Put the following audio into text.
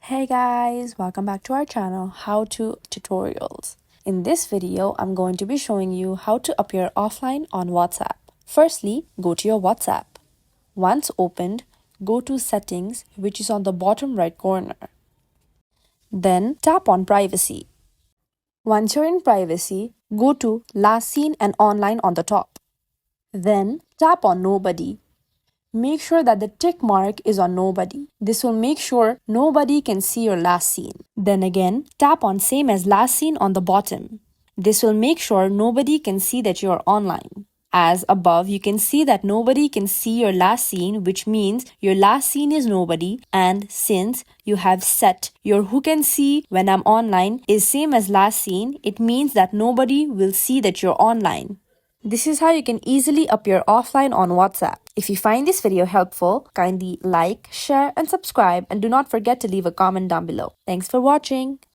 Hey guys, welcome back to our channel, How to Tutorials. In this video, I'm going to be showing you how to appear offline on WhatsApp. Firstly, go to your WhatsApp. Once opened, go to Settings, which is on the bottom right corner. Then tap on Privacy. Once you're in Privacy, go to Last Seen and Online on the top. Then tap on Nobody. Make sure that the tick mark is on Nobody. This will make sure nobody can see your last seen. Then again, tap on Same as Last Seen on the bottom. This will make sure nobody can see that you are online. As above, you can see that nobody can see your last seen, which means your last seen is nobody, and since you have set your who can see when I'm online is same as last seen, it means that nobody will see that you're online. This is how you can easily appear offline on WhatsApp. If you find this video helpful, kindly like, share and subscribe, and do not forget to leave a comment down below. Thanks for watching.